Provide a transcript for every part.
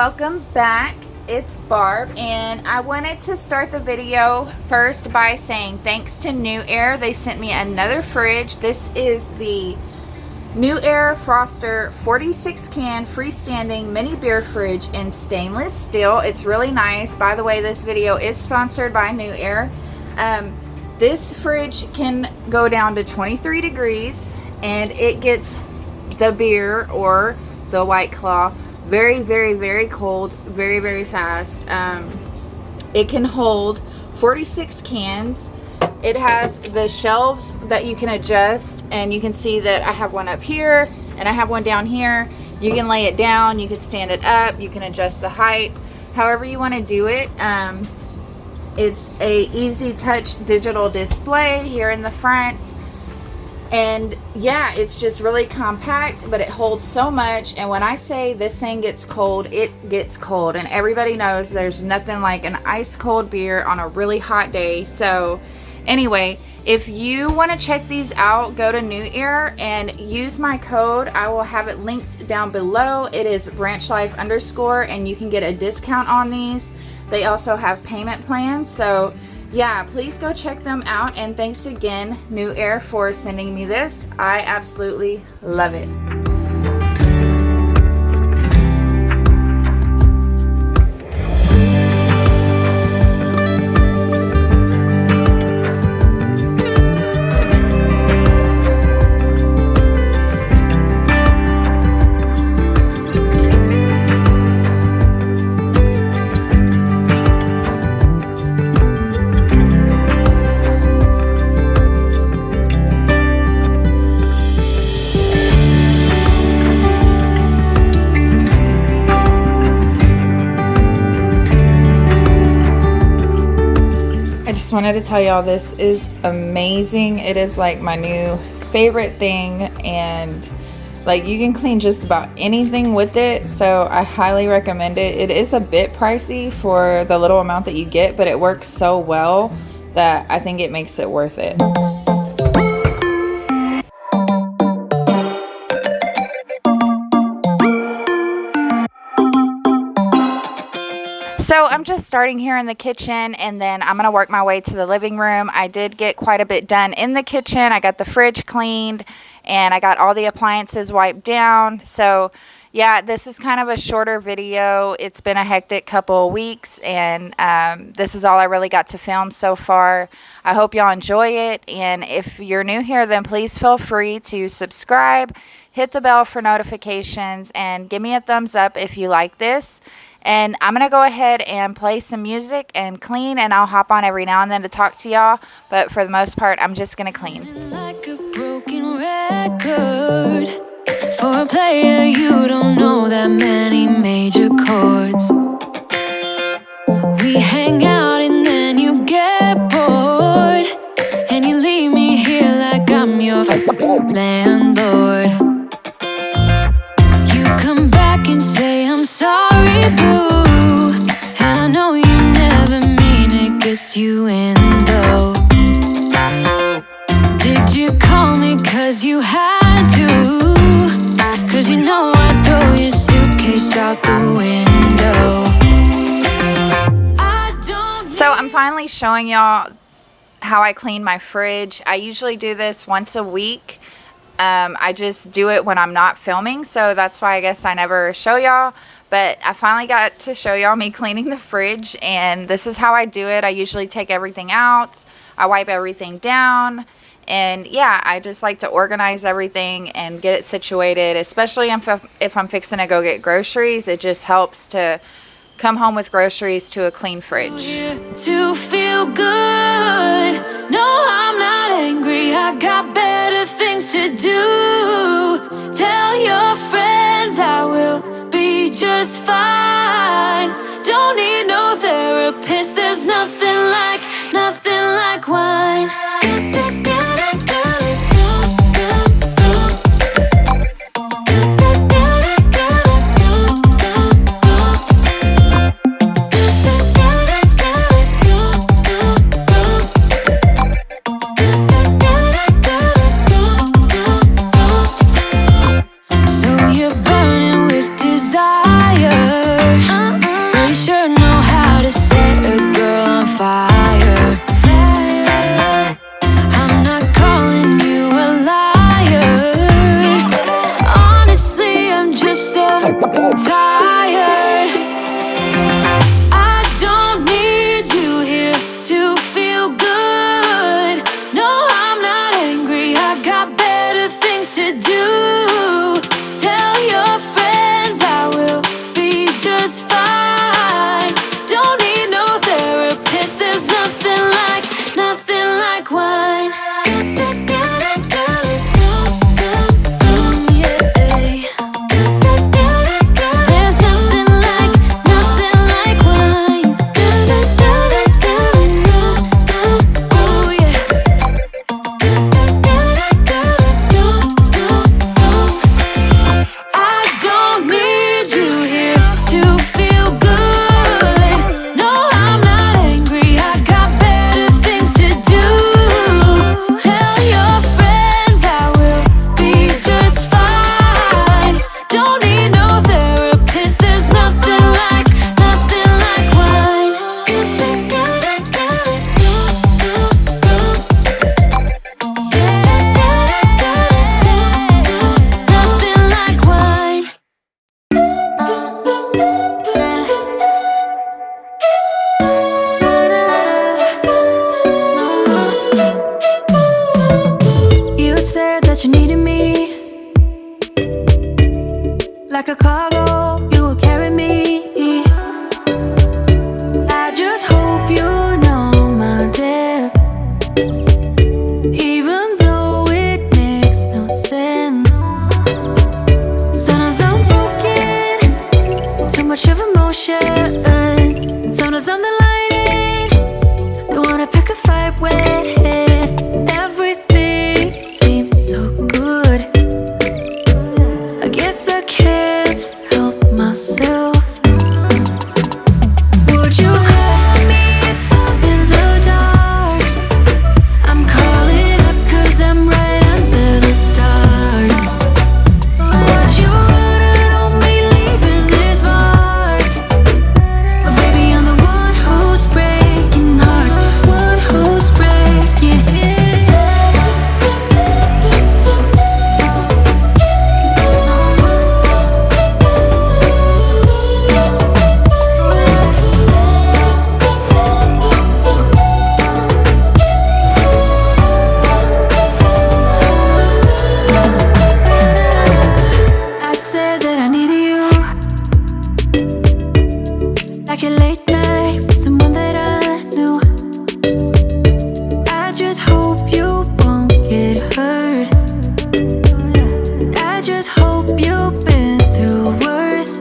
welcome back. It's Barb, and I wanted to start the video first by saying thanks to Newair. They sent me another fridge. This is the Newair Froster 46 can freestanding mini beer fridge in stainless steel. It's really nice. By the way, this video is sponsored by Newair. This fridge can go down to 23 degrees and it gets the beer or the White Claw very cold, very fast. It can hold 46 cans. It has the shelves that you can adjust, and you can see that I have one up here and I have one down here. You can lay it down, you can stand it up, you can adjust the height however you want to do it. It's a easy touch digital display here in the front. And yeah, it's just really compact, but it holds so much. And when I say this thing gets cold, it gets cold. And everybody knows there's nothing like an ice cold beer on a really hot day. So anyway, if you want to check these out, go to Newair and use my code. I will have it linked down below. It is branchlife_, and you can get a discount on these. They also have payment plans. So yeah, please go check them out, and thanks again, Newair, for sending me this. I absolutely love it. I just wanted to tell y'all this is amazing. It is like my new favorite thing, and like you can clean just about anything with it, so I highly recommend it. It is a bit pricey for the little amount that you get, but it works so well that I think it makes it worth it. So I'm just starting here in the kitchen, and then I'm going to work my way to the living room. I did get quite a bit done in the kitchen. I got the fridge cleaned, and I got all the appliances wiped down. So yeah, this is kind of a shorter video. It's been a hectic couple of weeks, and this is all I really got to film so far. I hope y'all enjoy it, and if you're new here, then please feel free to subscribe, hit the bell for notifications, and give me a thumbs up if you like this. And I'm going to go ahead and play some music and clean, and I'll hop on every now and then to talk to y'all. But for the most part, I'm just going to clean. Like a broken record. For a player, you don't know that many major chords. We hang out and then you get bored, and you leave me here like I'm your landlord. You come back and say I'm sorry, boo, and I know you never mean it, gets you in though. Did you call me cause you had to? Cause you know I'd throw your suitcase out the window. So I'm finally showing y'all how I clean my fridge. I usually do this once a week. I just do it when I'm not filming, so that's why I guess I never show y'all. But I finally got to show y'all me cleaning the fridge, and this is how I do it. I usually take everything out, I wipe everything down, and yeah, I just like to organize everything and get it situated, especially if I'm fixing to go get groceries. It just helps to come home with groceries to a clean fridge. To feel good, no, I'm not angry, I got better things to do. Tell your friends I will be just fine. Don't need no therapist, there's nothing like wine. fight when everything seems so good. I guess I can't help myself. Would you call me if I'm in the dark? I'm calling up 'cause I'm right under the stars. Would you run on me leaving this mark? But baby, I'm the one who's breaking hearts, one who's breaking. I said that I needed you, like a late night with someone that I knew. I just hope you won't get hurt. I just hope you've been through worse.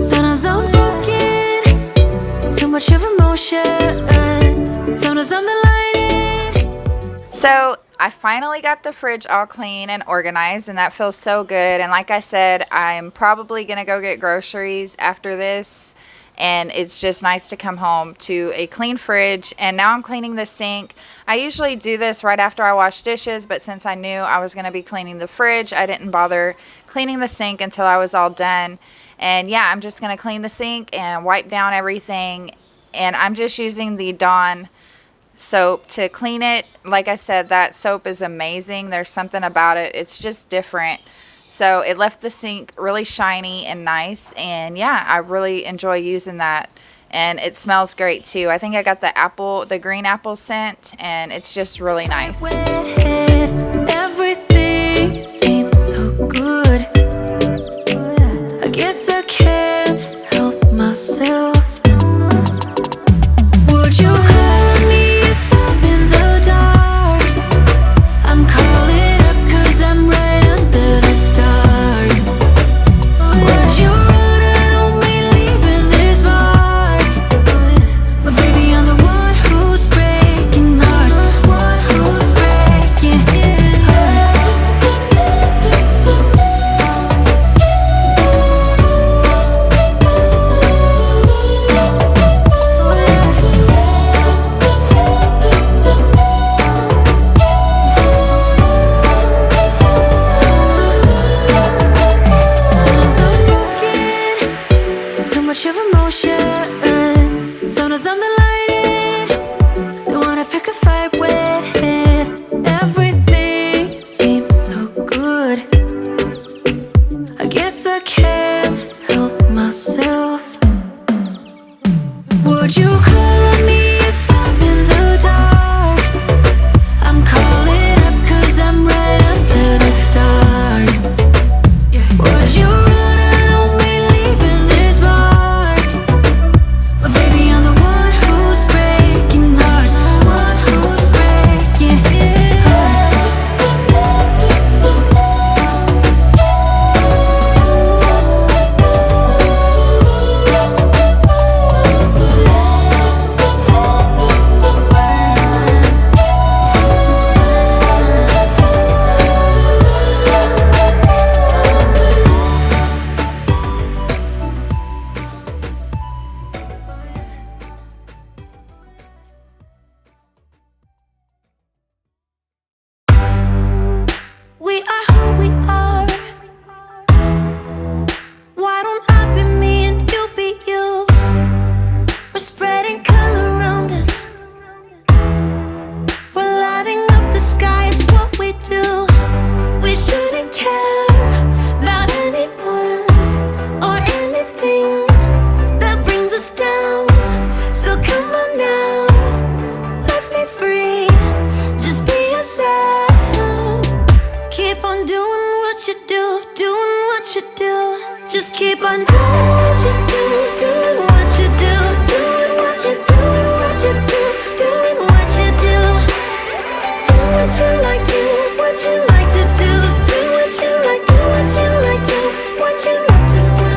Sometimes I'm broken, too much of emotions. Sometimes I'm the lighting. So I finally got the fridge all clean and organized, and that feels so good. And like I said, I'm probably gonna go get groceries after this, and it's just nice to come home to a clean fridge. And now I'm cleaning the sink. I usually do this right after I wash dishes, but since I knew I was gonna be cleaning the fridge, I didn't bother cleaning the sink until I was all done. And yeah, I'm just gonna clean the sink and wipe down everything, and I'm just using the Dawn soap to clean it. Like I said, that soap is amazing. There's something about it, it's just different. So it left the sink really shiny and nice, and yeah, I really enjoy using that. And it smells great too. I think I got the green apple scent, and it's just really nice. Everything seems so good. I guess I can't help myself. Would you call me if I'm in the dark? I'm calling up 'cause I'm right under the stars. Would you run on me leaving this mark? But baby, I'm the one who's breaking hearts, one who's breaking hearts. Sometimes I'm broken, too much of emotions. Sometimes I'm the lighting, don't wanna pick a fight when everything seems so good. I guess I can't help myself. Would you call me if I'm in the dark? I'm calling up 'cause I'm right under the stars. Would you run on me leaving this mark? But baby, I'm the one who's breaking hearts, one who's breaking hearts. We are who we are. Why don't I be me and you be you? We're spreading color around us. We're lighting up the sky, it's what we do. We shouldn't care about anyone or anything that brings us down. So come on now, let's be free. Just be yourself. Keep on doing what you do, doing what you do. Just keep on doing what you do, doing what you do, doing what you do, doing what you do, doing what you do. Do what you like, do what you like to do, do what you like, do what you like, do what you like to do.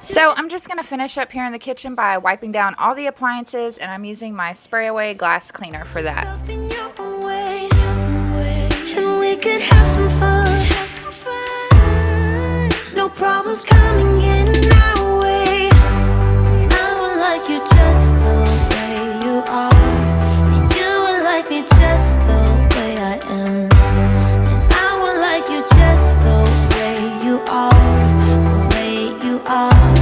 So I'm just going to finish up here in the kitchen by wiping down all the appliances, and I'm using my spray away glass cleaner for that. And we could have some fun. No problems coming in our way. I would like you just the way you are. And you would like me just the way I am. And I would like you just the way you are. The way you are.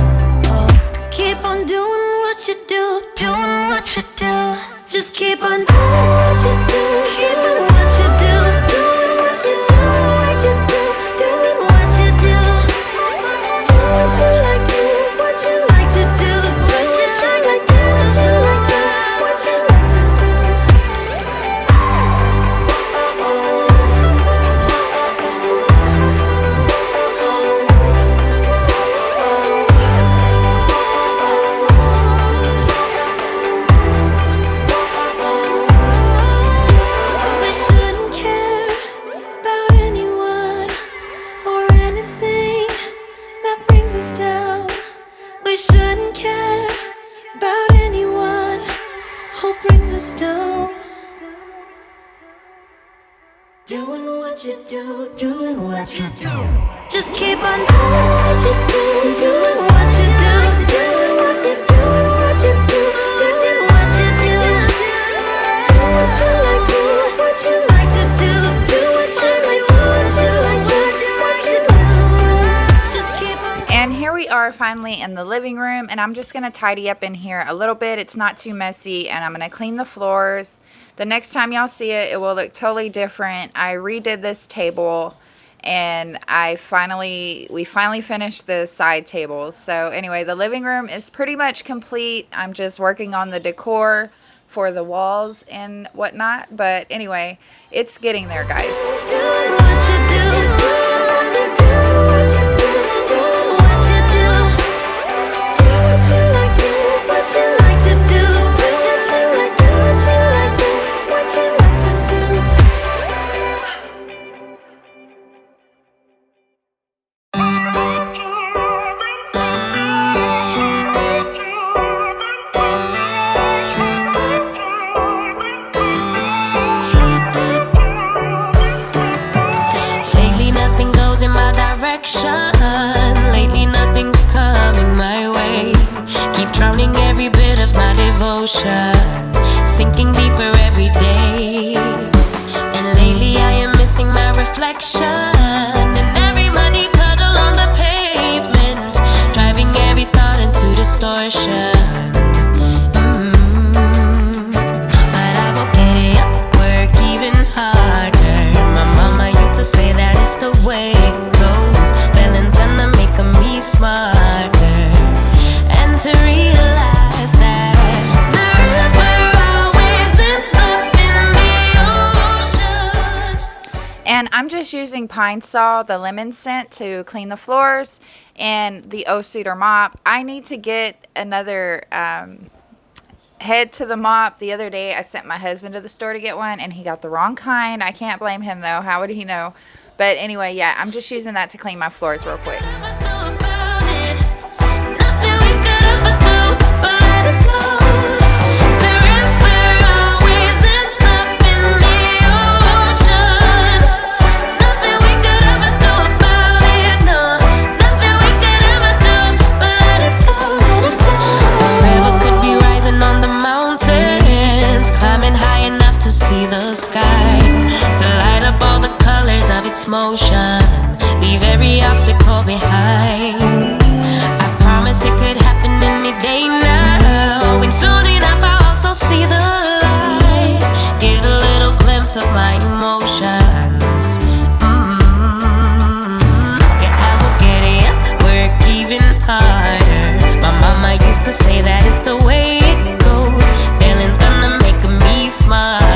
Oh. Keep on doing what you do. Doing what you do. Just keep on doing what you do. Doing what you do. Doing what you do. What you do. Doing what you do. Do what you like to. What you like to do. Do what you like to. What you like to. What you like to do. We shouldn't care about anyone or anything that brings us down. We shouldn't care about anyone who brings us down. Doing what you do, doing what you do. Just keep on doing what you do, doing what you do, doing what you do, what you do, doing what you do. Do what you like to, what you like to do, do what you like to, what you like to, what you like to do. Just keep on. And here we are finally in the living room, and I'm just going to tidy up in here a little bit. It's not too messy, and I'm going to clean the floors. The next time y'all see it, it will look totally different. I redid this table, and we finally finished the side table. So anyway, the living room is pretty much complete. I'm just working on the decor for the walls and whatnot. But anyway, it's getting there, guys. Doing what you do, doing what you do, what you do, doing what you do. Do what you like to, what you like to do. Do what you like to, what you like to, what you like to do. Lately nothing goes in my direction. Lately nothing's coming my way. Keep drowning every bit of my devotion, sinking deeper every day. And lately I am missing my reflection in every muddy puddle on the pavement, driving every thought into distortion. But I will get it up, work even harder. My mama used to say that it's the way it goes. Feeling's gonna make me smarter, and to realize that the river always ends up in the ocean. And I'm just using Pine Sol, the lemon scent, to clean the floors, and the O-Cedar mop. I need to get another head to the mop. The other day I sent my husband to the store to get one, and he got the wrong kind. I can't blame him though. How would he know? But anyway, yeah, I'm just using that to clean my floors real quick. Motion, leave every obstacle behind. I promise it could happen any day now, and soon enough I'll also see the light, get a little glimpse of my emotions. Yeah, I will get it up, work even harder. My mama used to say that it's the way it goes. Feeling's gonna make me smarter.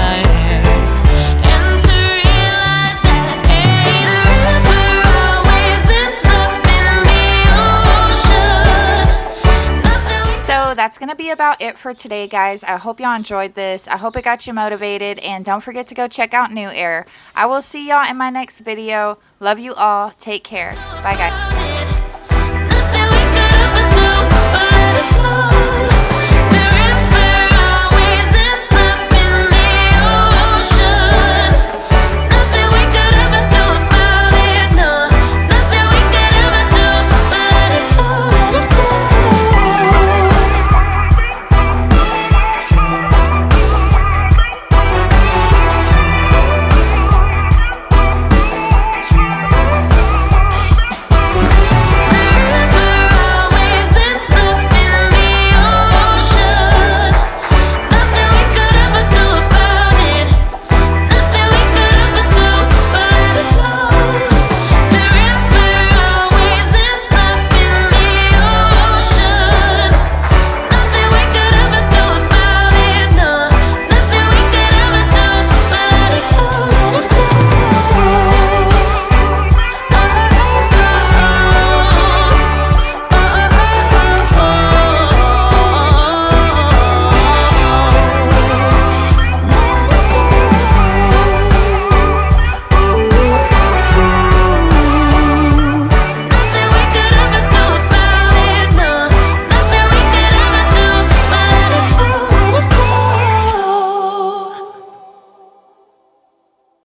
That's going to be about it for today, guys. I hope y'all enjoyed this. I hope it got you motivated, and don't forget to go check out Newair. I will see y'all in my next video. Love you all. Take care. Bye, guys.